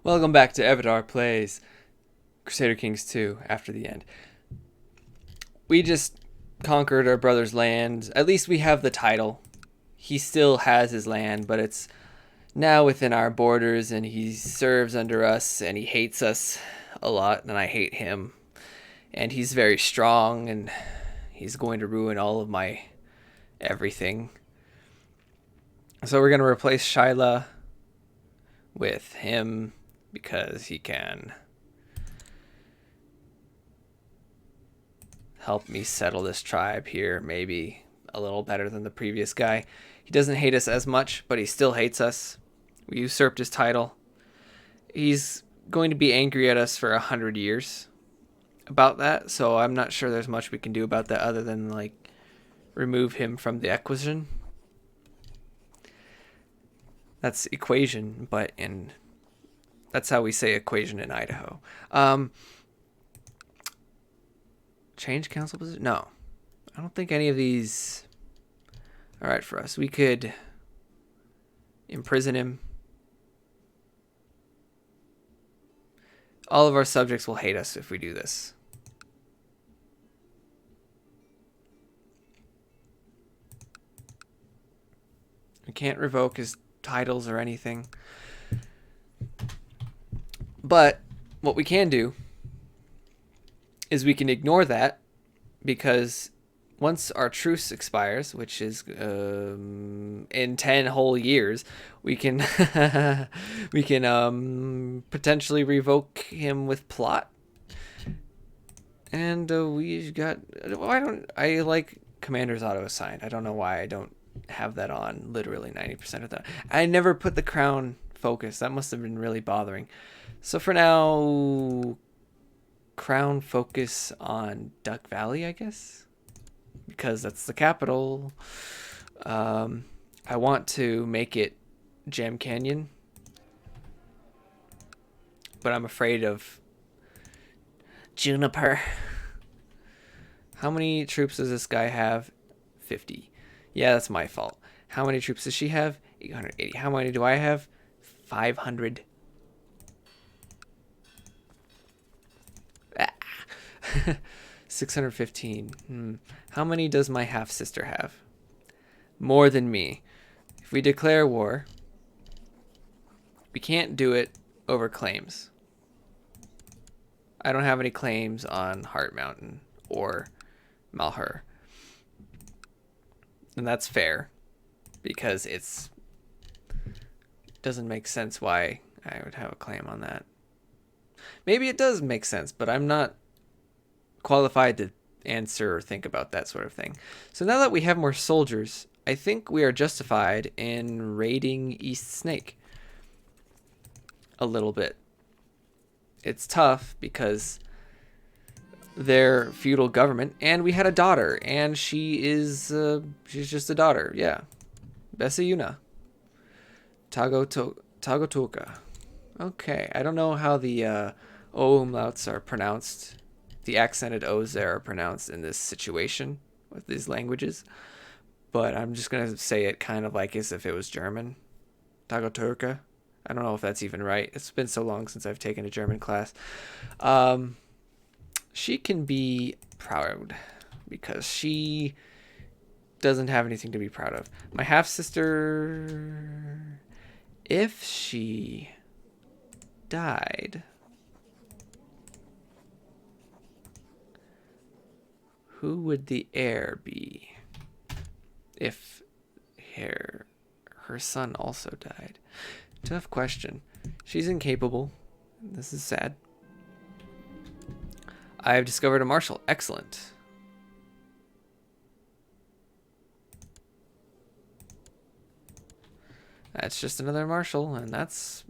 Welcome back to Evidar Plays Crusader Kings 2 after the end. We just conquered our brother's land. At least we have the title. He still has his land, but it's now within our borders, and he serves under us, and he hates us a lot, and I hate him. And he's very strong, and he's going to ruin all of my everything. So we're going to replace Shyla with him because he can help me settle this tribe here, maybe a little better than the previous guy. He doesn't hate us as much, but he still hates us. We usurped his title. He's going to be angry at us for 100 years about that, so I'm not sure there's much we can do about that other than like remove him from the equation. That's equation, but that's how we say equation in Idaho. Change council position? No. I don't think any of these are right for us. We could imprison him. All of our subjects will hate us if we do this. We can't revoke his titles or anything. But what we can do is we can ignore that, because once our truce expires, which is in 10 whole years, we can potentially revoke him with plot. And we got, I like commanders auto assigned. I don't know why I don't have that on literally 90% of that. I never put the crown focus. That must have been really bothering. So for now, crown focus on Duck Valley, I guess, because that's the capital. I want to make it Gem Canyon, but I'm afraid of Juniper. How many troops does this guy have? 50. Yeah, that's my fault. How many troops does she have? 880. How many do I have? 500. 615. How many does my half-sister have? More than me. If we declare war, we can't do it over claims. I don't have any claims on Heart Mountain or Malheur. And that's fair, because it doesn't make sense why I would have a claim on that. Maybe it does make sense, but I'm not qualified to answer or think about that sort of thing. So now that we have more soldiers, I think we are justified in raiding East Snake a little bit. It's tough because they're feudal government, and we had a daughter, and she's just a daughter. Yeah, Besayuna. Tagötöka. Okay, I don't know how the O umlauts are pronounced. The accented O's there are pronounced in this situation with these languages, but I'm just gonna say it kind of like as if it was German. Tagötöka. I don't know if that's even right. It's been so long since I've taken a German class. She can be proud because she doesn't have anything to be proud of. My half-sister, if she died, who would the heir be if her son also died? Tough question. She's incapable. This is sad. I've discovered a marshal. Excellent. That's just another marshal, and that's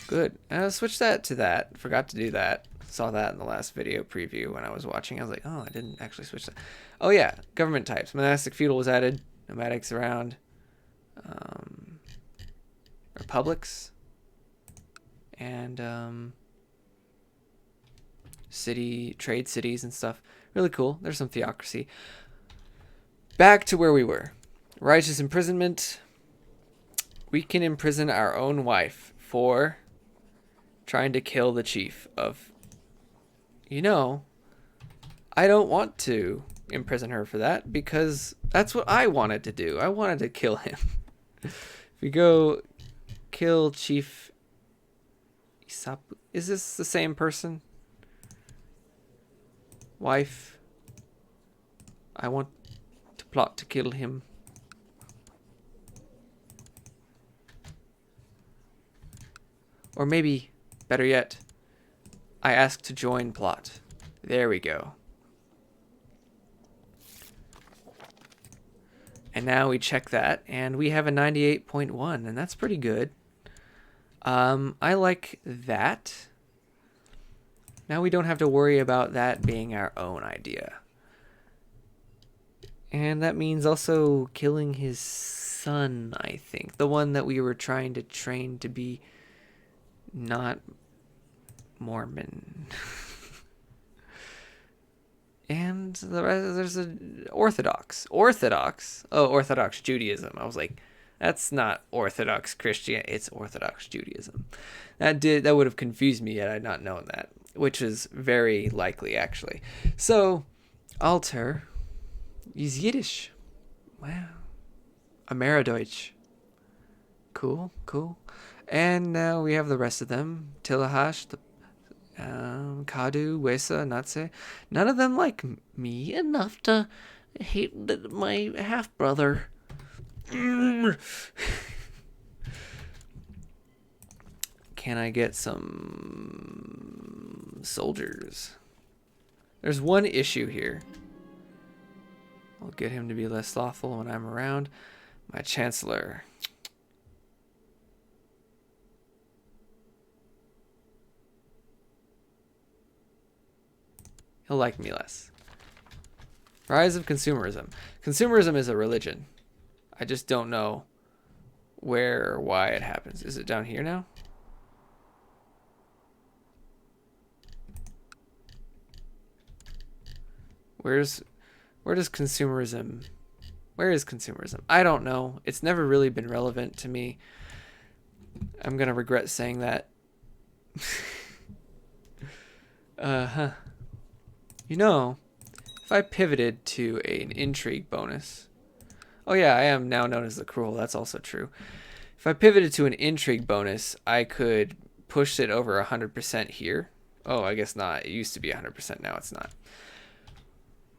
good. I'll switch that to that. Forgot to do that. Saw that in the last video preview when I was watching. I was like, oh, I didn't actually switch that. Oh yeah, government types. Monastic feudal was added. Nomadics around. Republics. And trade cities and stuff. Really cool. There's some theocracy. Back to where we were. Righteous imprisonment. We can imprison our own wife for trying to kill the chief of, you know, I don't want to imprison her for that because that's what I wanted to do. I wanted to kill him. If we go kill Chief Isapu, is this the same person? Wife, I want to plot to kill him. Or maybe, better yet, I ask to join plot. There we go. And now we check that, and we have a 98.1, and that's pretty good. I like that. Now we don't have to worry about that being our own idea. And that means also killing his son, I think. The one that we were trying to train to be not Mormon. And the rest, there's an Orthodox. Oh, Orthodox Judaism. I was like, that's not Orthodox Christianity. It's Orthodox Judaism. That would have confused me had I not known that, which is very likely, actually. So, altar is Yiddish. Wow. Amerideutsch. Cool. And now we have the rest of them. Tilahash, Kadu, Wesa, Natse. None of them like me enough to hate my half-brother. Can I get some soldiers? There's one issue here. I'll get him to be less slothful when I'm around. My chancellor. He'll like me less. Rise of consumerism. Consumerism is a religion. I just don't know where or why it happens. Is it down here now? Where is consumerism? Where is consumerism? I don't know. It's never really been relevant to me. I'm gonna regret saying that. You know, if I pivoted to an intrigue bonus. Oh yeah, I am now known as the Cruel. That's also true. If I pivoted to an intrigue bonus, I could push it over 100% here. Oh, I guess not. It used to be 100%. Now it's not.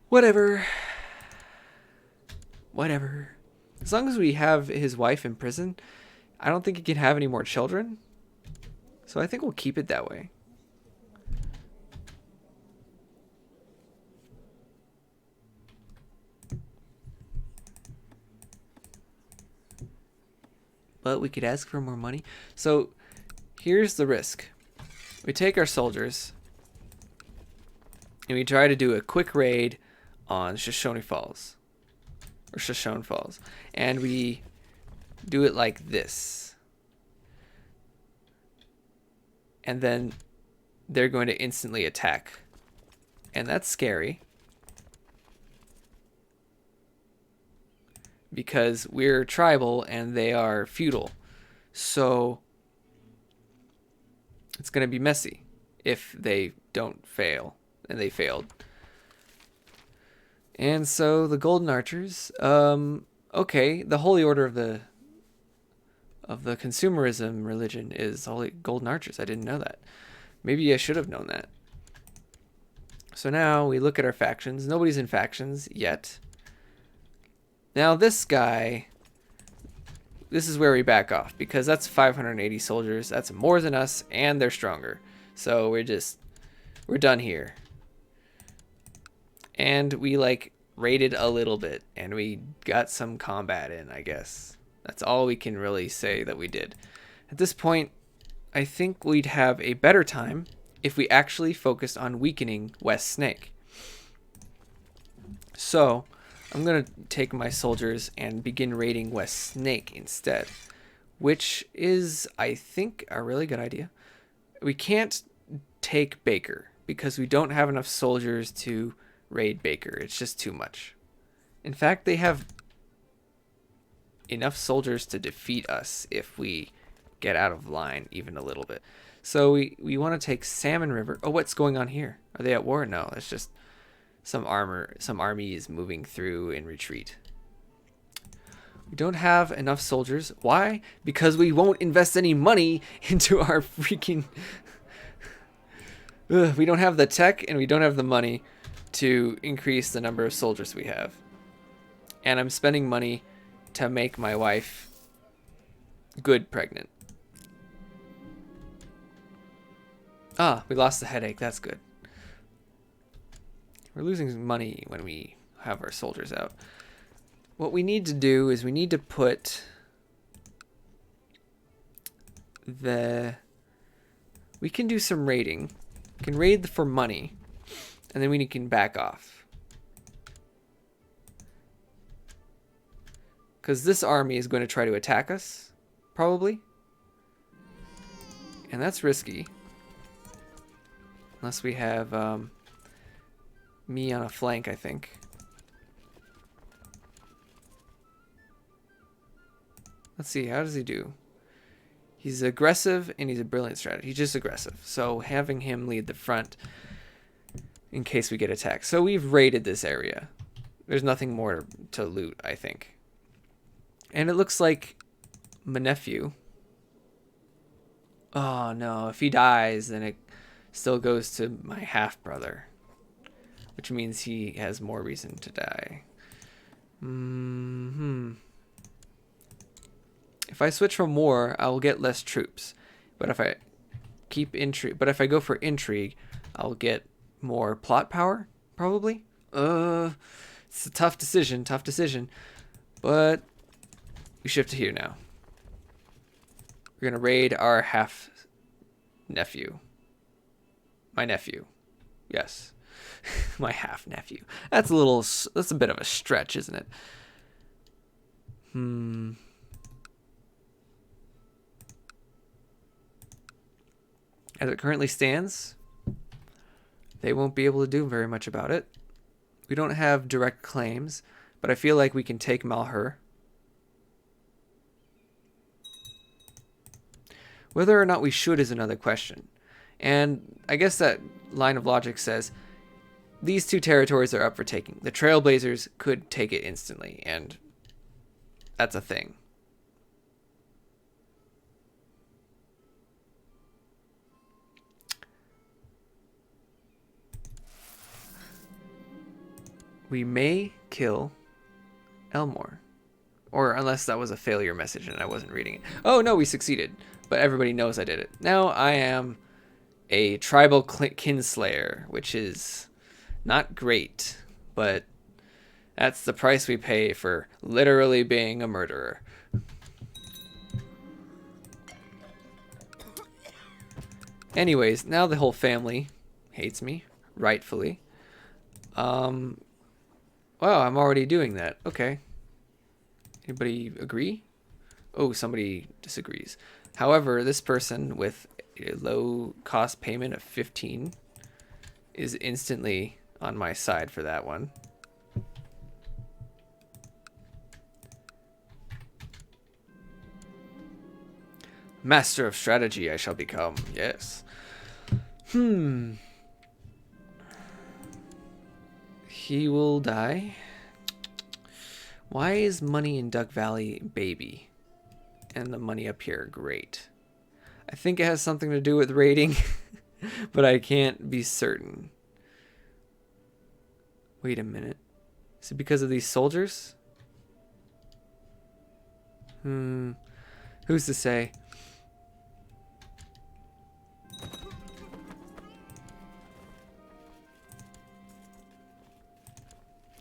Whatever. As long as we have his wife in prison, I don't think he can have any more children. So I think we'll keep it that way. But we could ask for more money. So here's the risk. We take our soldiers and we try to do a quick raid on Shoshone Falls. And we do it like this. And then they're going to instantly attack. And that's scary. Because we're tribal and they are feudal. So it's going to be messy if they don't fail. And they failed. And so the Golden Archers, okay, the Holy Order of the consumerism religion is Holy Golden Archers. I didn't know that. Maybe I should have known that. So now we look at our factions. Nobody's in factions yet. Now this guy, this is where we back off because that's 580 soldiers. That's more than us and they're stronger. So we're done here. And we like raided a little bit and we got some combat in, I guess. That's all we can really say that we did. At this point, I think we'd have a better time if we actually focused on weakening West Snake. So I'm going to take my soldiers and begin raiding West Snake instead, which is, I think, a really good idea. We can't take Baker because we don't have enough soldiers to raid Baker. It's just too much. In fact, they have enough soldiers to defeat us if we get out of line even a little bit. So we want to take Salmon River. Oh, what's going on here? Are they at war? No, it's just some army is moving through in retreat. We don't have enough soldiers. Why? Because we won't invest any money into our freaking... we don't have the tech and we don't have the money to increase the number of soldiers we have. And I'm spending money to make my wife good pregnant. Ah, we lost the headache. That's good. We're losing money when we have our soldiers out. What we need to do is we need to put the... We can do some raiding. We can raid for money. And then we can back off. Because this army is going to try to attack us. Probably. And that's risky. Unless we have me on a flank, I think. Let's see, how does he do? He's aggressive and he's a brilliant strategist. He's just aggressive. So having him lead the front in case we get attacked. So we've raided this area. There's nothing more to loot, I think. And it looks like my nephew. Oh no, if he dies, then it still goes to my half-brother. Which means he has more reason to die. If I switch from war, I will get less troops. But if I keep intrigue, but if I go for intrigue, I'll get more plot power, probably. It's a tough decision, But we shift to here now. We're gonna raid our half nephew. My nephew. Yes. My half nephew. That's a bit of a stretch, isn't it? As it currently stands, they won't be able to do very much about it. We don't have direct claims, but I feel like we can take Malheur. Whether or not we should is another question. And I guess that line of logic says these two territories are up for taking. The Trailblazers could take it instantly, and that's a thing. We may kill Elmore. Or unless that was a failure message and I wasn't reading it. Oh no, we succeeded. But everybody knows I did it. Now I am a tribal kinslayer, which is not great. But that's the price we pay for literally being a murderer. Anyways, now the whole family hates me, rightfully. Wow, I'm already doing that. Okay. Anybody agree? Oh, somebody disagrees. However, this person with a low cost payment of 15 is instantly on my side for that one. Master of strategy I shall become. Yes. He will die. Why is money in Duck Valley baby and the money up here great? I think it has something to do with rating, but I can't be certain. Wait a minute. Is it because of these soldiers? Who's to say?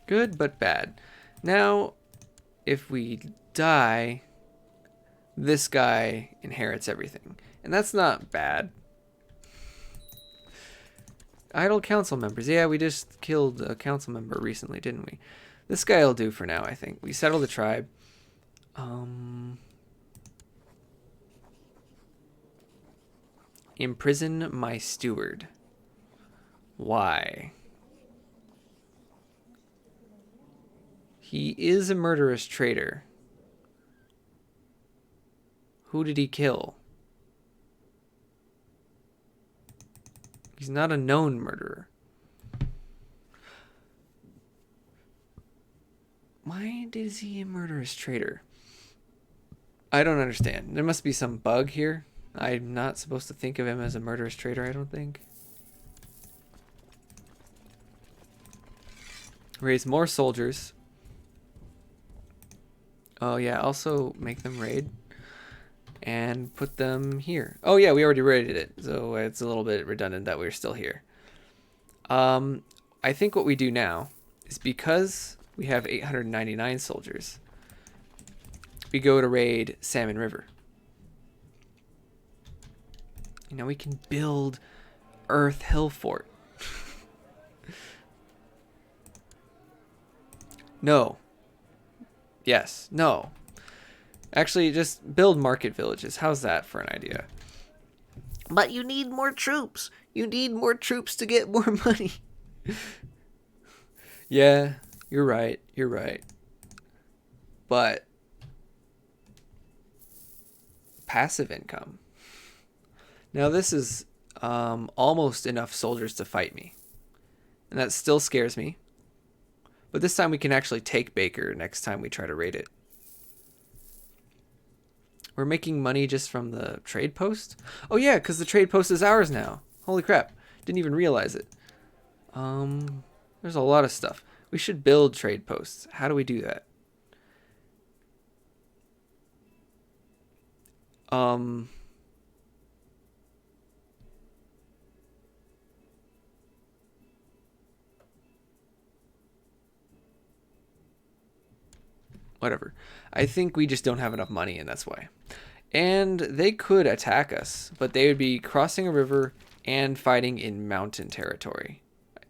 Good, but bad. Now, if we die, this guy inherits everything. And that's not bad. Idle council members. Yeah, we just killed a council member recently, didn't we? This guy will do for now, I think. We settle the tribe. Imprison my steward. Why? He is a murderous traitor. Who did he kill? He's not a known murderer. Why is he a murderous traitor? I don't understand. There must be some bug here. I'm not supposed to think of him as a murderous traitor, I don't think. Raise more soldiers. Oh yeah, also make them raid. And put them here. Oh yeah, we already raided it. So it's a little bit redundant that we're still here. I think what we do now is because we have 899 soldiers, we go to raid Salmon River. You know, we can build Earth Hill Fort. No. Yes. No. Actually, just build market villages. How's that for an idea? But you need more troops. You need more troops to get more money. Yeah, you're right. You're right. But passive income. Now this is almost enough soldiers to fight me. And that still scares me. But this time we can actually take Baker next time we try to raid it. We're making money just from the trade post? Oh yeah, because the trade post is ours now. Holy crap. Didn't even realize it. There's a lot of stuff. We should build trade posts. How do we do that? Whatever. I think we just don't have enough money, and that's why. And they could attack us, but they would be crossing a river and fighting in mountain territory.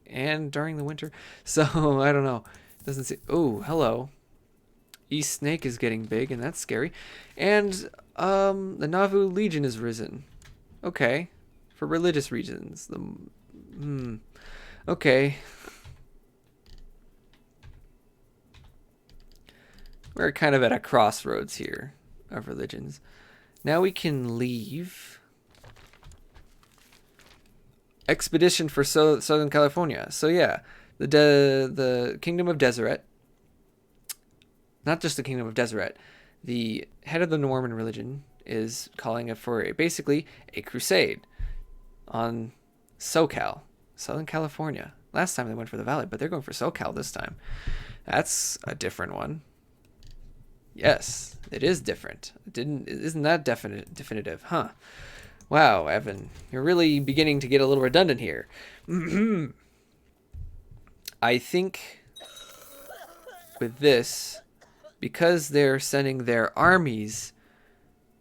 And during the winter. So, I don't know. Doesn't see. Oh, hello. East Snake is getting big, and that's scary. And the Nauvoo Legion is risen. Okay. For religious reasons. Okay. We're kind of at a crossroads here of religions. Now we can leave. Expedition for Southern California. So yeah, the Kingdom of Deseret. Not just the Kingdom of Deseret. The head of the Norman religion is calling it for basically a crusade on SoCal, Southern California. Last time they went for the Valley, but they're going for SoCal this time. That's a different one. Yes, it is different. Isn't that definitive, huh? Wow, Evan, you're really beginning to get a little redundant here. I think with this, because they're sending their armies,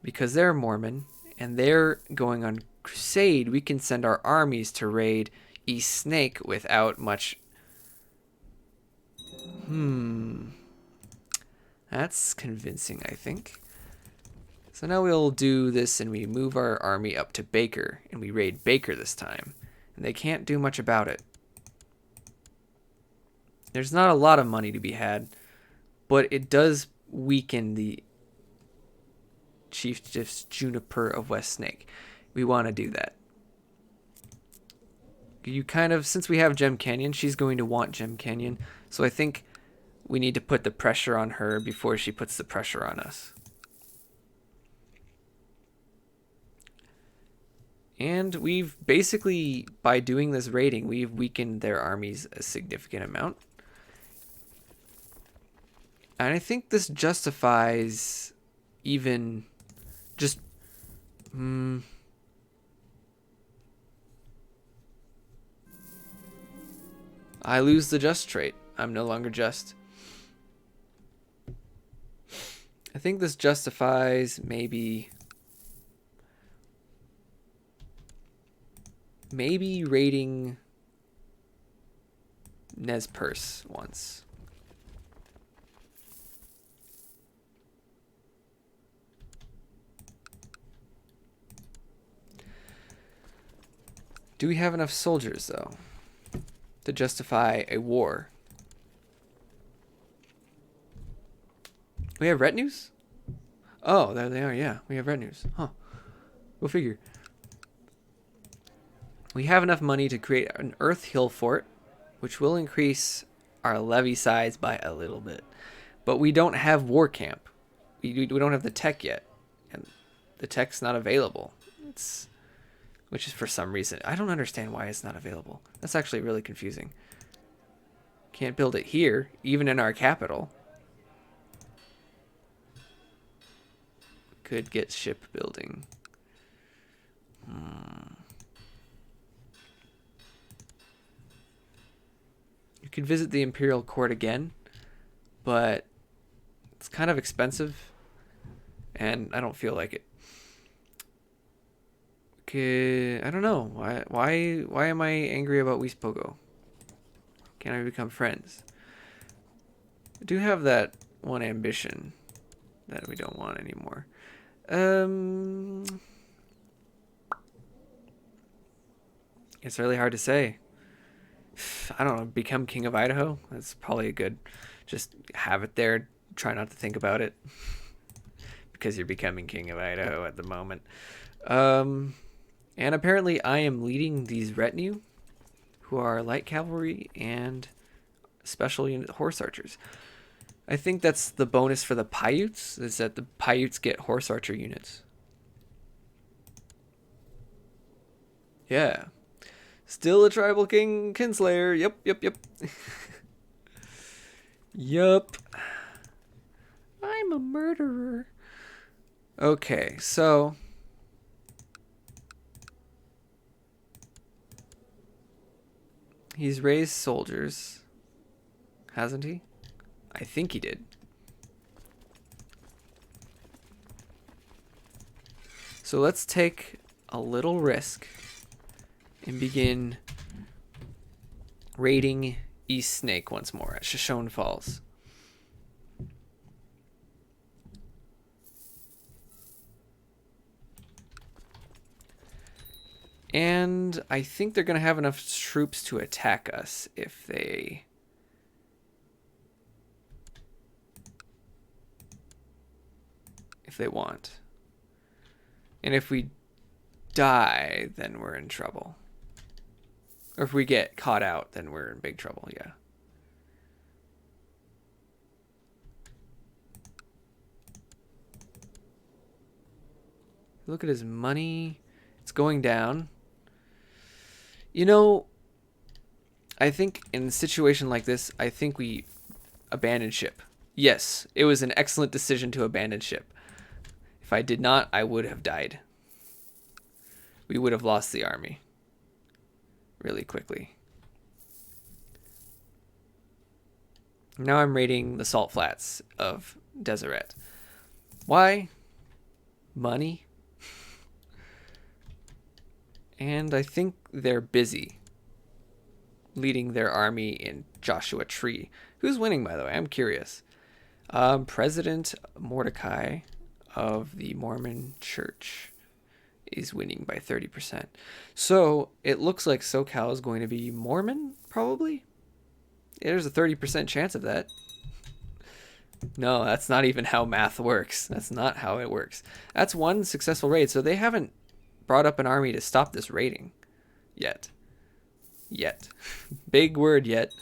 because they're Mormon, and they're going on crusade, we can send our armies to raid East Snake without much... That's convincing, I think. So now we'll do this and we move our army up to Baker and we raid Baker this time. And they can't do much about it. There's not a lot of money to be had, but it does weaken the Chief Juniper of West Snake. We want to do that. You kind of, since we have Gem Canyon, she's going to want Gem Canyon. So I think we need to put the pressure on her before she puts the pressure on us. And we've basically, by doing this raiding, we've weakened their armies a significant amount. And I think this justifies even just... I lose the just trait. I'm no longer just. I think this justifies maybe raiding Nez Perce once. Do we have enough soldiers, though, to justify a war? We have retinues? Oh, there they are, yeah. We have retinues. Huh. Go figure. We have enough money to create an Earth Hill fort, which will increase our levy size by a little bit. But we don't have war camp. We don't have the tech yet. And the tech's not available. Which is for some reason. I don't understand why it's not available. That's actually really confusing. Can't build it here, even in our capital. Could get shipbuilding. You could visit the Imperial Court again, but it's kind of expensive, and I don't feel like it. Okay, I don't know. Why am I angry about Wispogo? Can I become friends? I do have that one ambition that we don't want anymore. It's really hard to say. I don't know, become King of Idaho? That's probably a good, just have it there, try not to think about it. Because you're becoming King of Idaho at the moment. And apparently I am leading these retinue, who are light cavalry and special unit horse archers. I think that's the bonus for the Paiutes, is that the Paiutes get horse archer units. Yeah. Still a tribal kinslayer. Yep. Yup. I'm a murderer. Okay, so he's raised soldiers, hasn't he? I think he did. So let's take a little risk and begin raiding East Snake once more at Shoshone Falls. And I think they're going to have enough troops to attack us if they want. And if we die, then we're in trouble. Or if we get caught out, then we're in big trouble, yeah. Look at his money. It's going down. You know, I think in a situation like this, I think we abandon ship. Yes, it was an excellent decision to abandon ship. If I did not, I would have died. We would have lost the army really quickly. Now I'm raiding the salt flats of Deseret. Why? Money. And I think they're busy leading their army in Joshua Tree. Who's winning, by the way? I'm curious. President Mordecai of the Mormon Church is winning by 30%. So it looks like SoCal is going to be Mormon, probably. There's a 30% chance of that. No, that's not even how math works. That's not how it works. That's one successful raid. So they haven't brought up an army to stop this raiding yet. Big word, yet.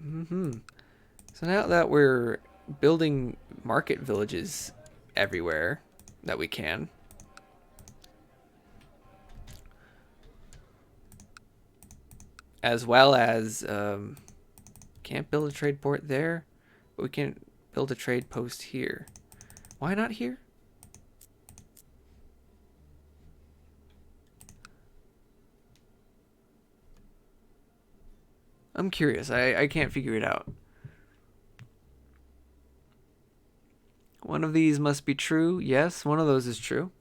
So now that we're building market villages everywhere that we can, as well as can't build a trade port there, but we can build a trade post here. Why not here? I'm curious. I can't figure it out. One of these must be true. Yes, one of those is true.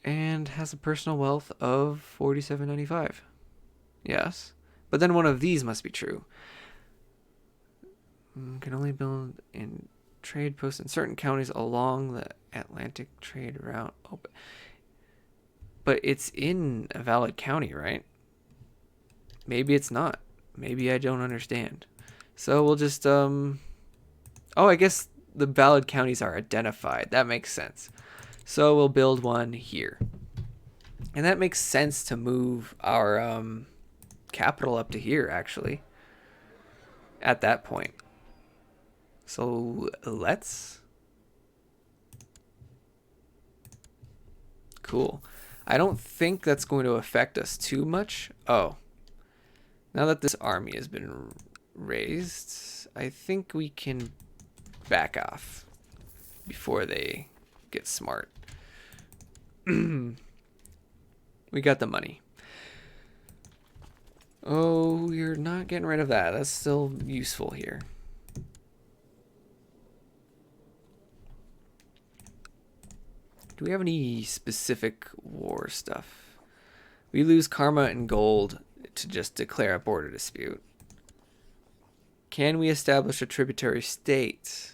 And has a personal wealth of 47.95. Yes. But then one of these must be true. Can only build in trade posts in certain counties along the Atlantic trade route. But it's in a valid county, right? Maybe it's not. Maybe I don't understand. So we'll just, oh, I guess the valid counties are identified. That makes sense. So we'll build one here. And that makes sense to move our capital up to here, actually, at that point. So let's... Cool. I don't think that's going to affect us too much. Oh. Now that this army has been raised, I think we can back off before they get smart. We got the money. Oh, you're not getting rid of that. That's still useful here. Do we have any specific war stuff? We lose karma and gold to just declare a border dispute. Can we establish a tributary state?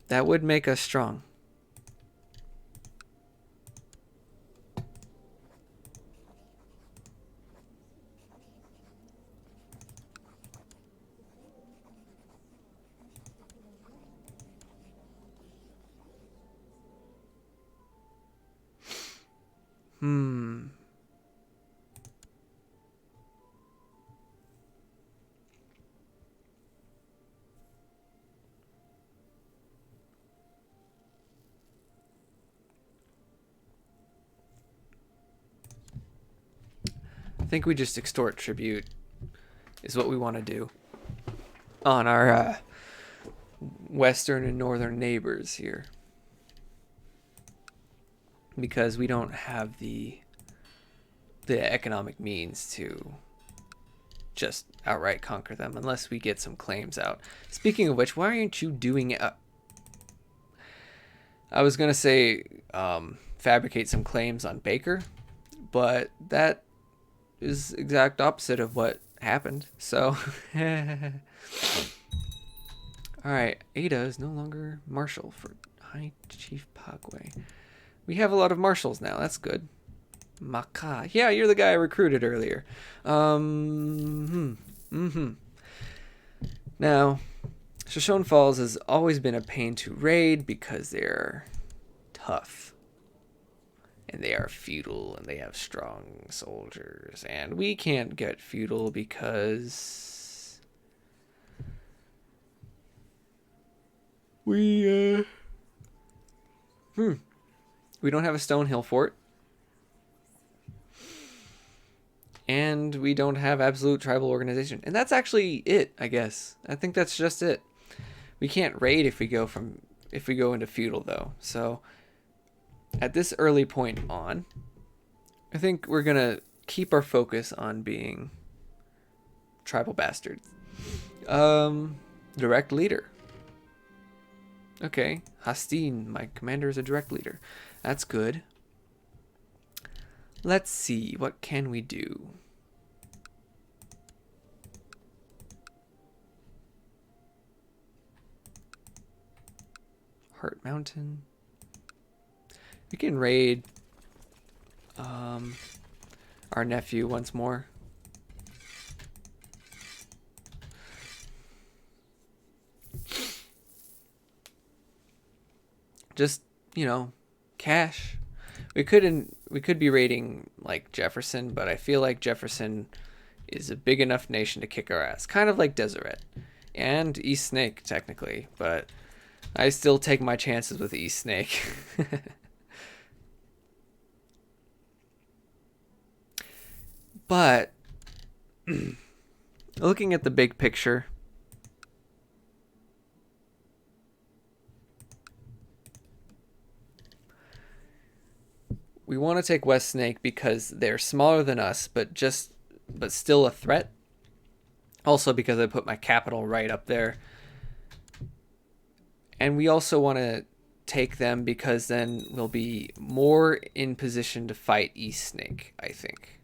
That would make us strong. I think we just extort tribute is what we want to do on our western and northern neighbors here, because we don't have the economic means to just outright conquer them unless we get some claims out. Speaking of which, why aren't you doing it? I was gonna say fabricate some claims on Baker, but that is exact opposite of what happened. So all right, Ada is no longer marshal for High Chief Pagwe. We have a lot of marshals now. That's good. Maka. Yeah, you're the guy I recruited earlier. Now, Shoshone Falls has always been a pain to raid because they're tough. And they are feudal and they have strong soldiers. And we can't get feudal because we don't have a stone hill fort. And we don't have absolute tribal organization. And that's actually it, I guess. I think that's just it. We can't raid if we go into feudal though. So at this early point on, I think we're gonna keep our focus on being tribal bastards. Direct leader. Okay, Hastin, my commander, is a direct leader. That's good. Let's see, what can we do? Heart Mountain. We can raid our nephew once more. Just, you know, cash. We could be raiding like Jefferson, but I feel like Jefferson is a big enough nation to kick our ass. Kind of like Deseret and East Snake technically, but I still take my chances with East Snake. But looking at the big picture, we want to take West Snake because they're smaller than us, but still a threat. Also because I put my capital right up there. And we also want to take them because then we'll be more in position to fight East Snake, I think.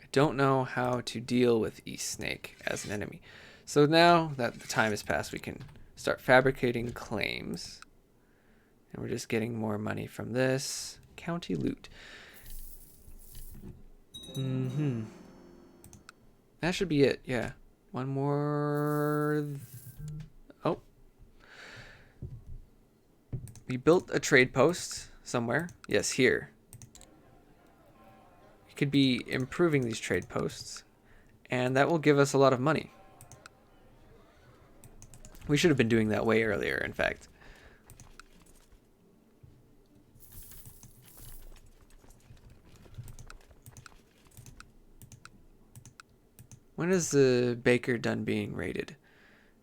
I don't know how to deal with East Snake as an enemy. So now that the time has passed, we can start fabricating claims. And we're just getting more money from this. County loot. That should be it, yeah. One more... Oh. We built a trade post somewhere. Yes, here. We could be improving these trade posts, and that will give us a lot of money. We should have been doing that way earlier, in fact. When is the baker done being raided?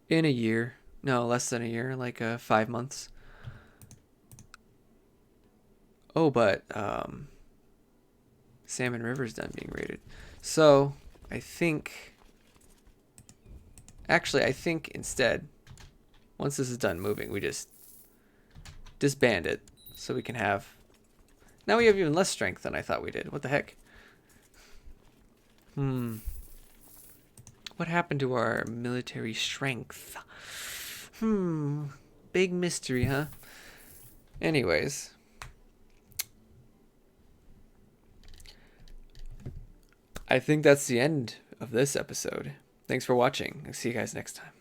In a year. No, less than a year, like 5 months. Oh, but Salmon River's done being raided. So, I think... Actually, I think instead, once this is done moving, we just disband it so we can have... Now we have even less strength than I thought we did. What the heck? What happened to our military strength? Big mystery, huh? Anyways. I think that's the end of this episode. Thanks for watching. I'll see you guys next time.